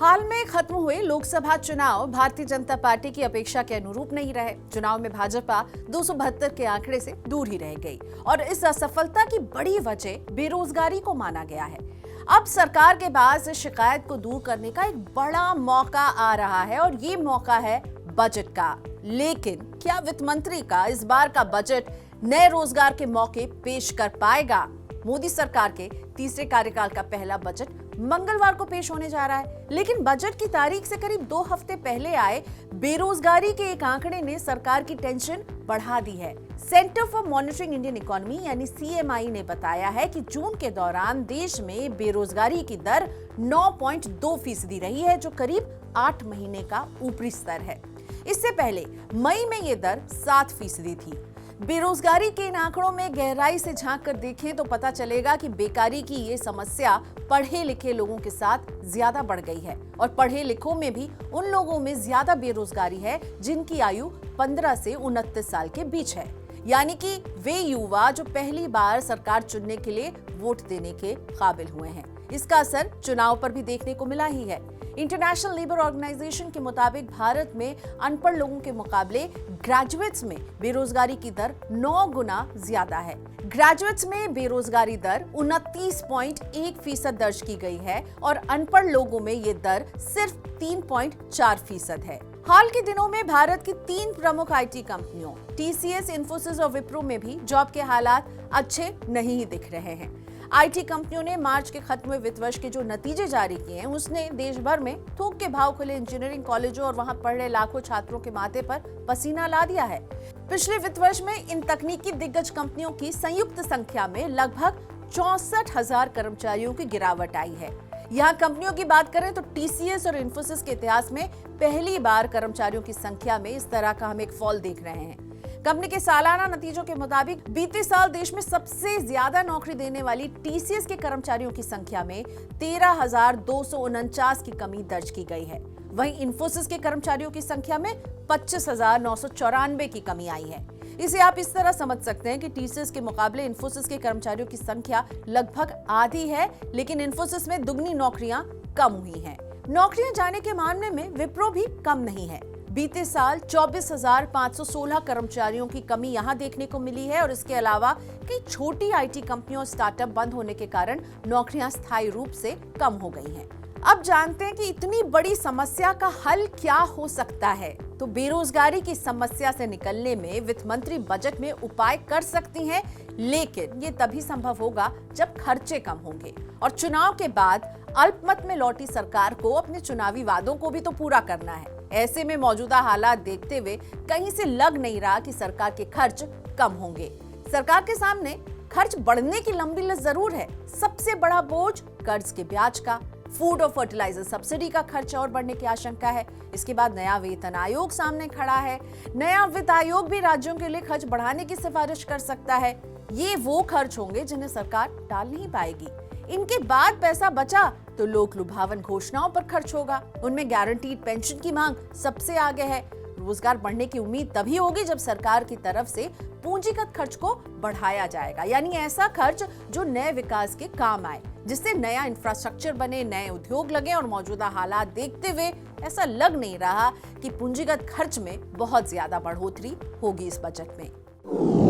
हाल में खत्म हुए लोकसभा चुनाव भारतीय जनता पार्टी की अपेक्षा के अनुरूप नहीं रहे। चुनाव में भाजपा 272 के आंकड़े से दूर ही रह गई और इस असफलता की बड़ी वजह बेरोजगारी को माना गया है। अब सरकार के पास इस शिकायत को दूर करने का एक बड़ा मौका आ रहा है और ये मौका है बजट का। लेकिन क्या वित्त मंत्री का इस बार का बजट नए रोजगार के मौके पेश कर पाएगा? मोदी सरकार के तीसरे कार्यकाल का पहला बजट मंगलवार को पेश होने जा रहा है, लेकिन बजट की तारीख से करीब 2 हफ्ते पहले आए बेरोजगारी के एक आंकड़े ने सरकार की टेंशन बढ़ा दी है। Centre for monitoring Indian economy यानी CMI ने बताया है कि जून के दौरान देश में बेरोजगारी की दर 9.2% रही है, जो करीब 8 महीने का ऊपरी स्तर है। इससे पहले मई में ये दर 7% थी। बेरोजगारी के इन आंकड़ों में गहराई से झांक कर देखें तो पता चलेगा कि बेकारी की ये समस्या पढ़े लिखे लोगों के साथ ज्यादा बढ़ गई है और पढ़े लिखों में भी उन लोगों में ज्यादा बेरोजगारी है जिनकी आयु 15 से 29 साल के बीच है, यानी कि वे युवा जो पहली बार सरकार चुनने के लिए वोट देने के काबिल हुए हैं। इसका असर चुनाव पर भी देखने को मिला ही है। इंटरनेशनल लेबर ऑर्गेनाइजेशन के मुताबिक भारत में अनपढ़ लोगों के मुकाबले ग्रेजुएट्स में बेरोजगारी की दर 9 गुना ज्यादा है। ग्रेजुएट्स में बेरोजगारी दर 29.1% दर्ज की गई है और अनपढ़ लोगों में ये दर सिर्फ 3.4% है। हाल के दिनों में भारत की 3 प्रमुख IT कंपनियों TCS, इन्फोसिस और विप्रो में भी जॉब के हालात अच्छे नहीं दिख रहे हैं। IT कंपनियों ने मार्च के खत्म हुए वित्त वर्ष के जो नतीजे जारी किए हैं, उसने देश भर में थोक के भाव खुले इंजीनियरिंग कॉलेजों और वहां पढ़ रहे लाखों छात्रों के माथे पर पसीना ला दिया है। पिछले वित्त वर्ष में इन तकनीकी दिग्गज कंपनियों की संयुक्त संख्या में लगभग 64,000 कर्मचारियों की गिरावट आई है। यहाँ कंपनियों की बात करें तो TCS और इन्फोसिस के इतिहास में पहली बार कर्मचारियों की संख्या में इस तरह का हम एक फॉल देख रहे हैं। कंपनी के सालाना नतीजों के मुताबिक बीते साल देश में सबसे ज्यादा नौकरी देने वाली TCS के कर्मचारियों की संख्या में 13,249 की कमी दर्ज की गई है। वहीं इन्फोसिस के कर्मचारियों की संख्या में 25,994 की कमी आई है। इसे आप इस तरह समझ सकते हैं कि TCS के मुकाबले इन्फोसिस के कर्मचारियों की संख्या लगभग आधी है, लेकिन इन्फोसिस में दुगनी नौकरियां कम हुई हैं। नौकरियां जाने के मामले में विप्रो भी कम नहीं है। बीते साल 24,516 कर्मचारियों की कमी यहां देखने को मिली है और इसके अलावा कई छोटी IT कंपनियों और स्टार्टअप बंद होने के कारण नौकरियां स्थायी रूप से कम हो गई हैं। अब जानते हैं कि इतनी बड़ी समस्या का हल क्या हो सकता है। तो बेरोजगारी की समस्या से निकलने में वित्त मंत्री बजट में उपाय कर सकती हैं, लेकिन ये तभी संभव होगा जब खर्चे कम होंगे और चुनाव के बाद अल्पमत में लौटी सरकार को अपने चुनावी वादों को भी तो पूरा करना है। ऐसे में मौजूदा हालात देखते हुए कहीं से लग नहीं रहा कि सरकार के खर्च कम होंगे। सरकार के सामने खर्च बढ़ने की लंबी लिस्ट जरूर है। सबसे बड़ा बोझ कर्ज के ब्याज का, फूड और फर्टिलाइजर सब्सिडी का खर्च और बढ़ने की आशंका है। इसके बाद नया वेतन आयोग सामने खड़ा है। नया वित्त आयोग भी राज्यों के लिए खर्च बढ़ाने की सिफारिश कर सकता है। ये वो खर्च होंगे जिन्हें सरकार टाल नहीं पाएगी। इनके बाद पैसा बचा तो लोक लुभावन घोषणाओं पर खर्च होगा। उनमें गारंटीड पेंशन की मांग सबसे आगे है। रोजगार बढ़ने की उम्मीद तभी होगी जब सरकार की तरफ से पूंजीगत खर्च को बढ़ाया जाएगा, यानी ऐसा खर्च जो नए विकास के काम आए, जिससे नया इंफ्रास्ट्रक्चर बने, नए उद्योग लगे। और मौजूदा हालात देखते हुए ऐसा लग नहीं रहा कि पूंजीगत खर्च में बहुत ज्यादा बढ़ोतरी होगी इस बजट में।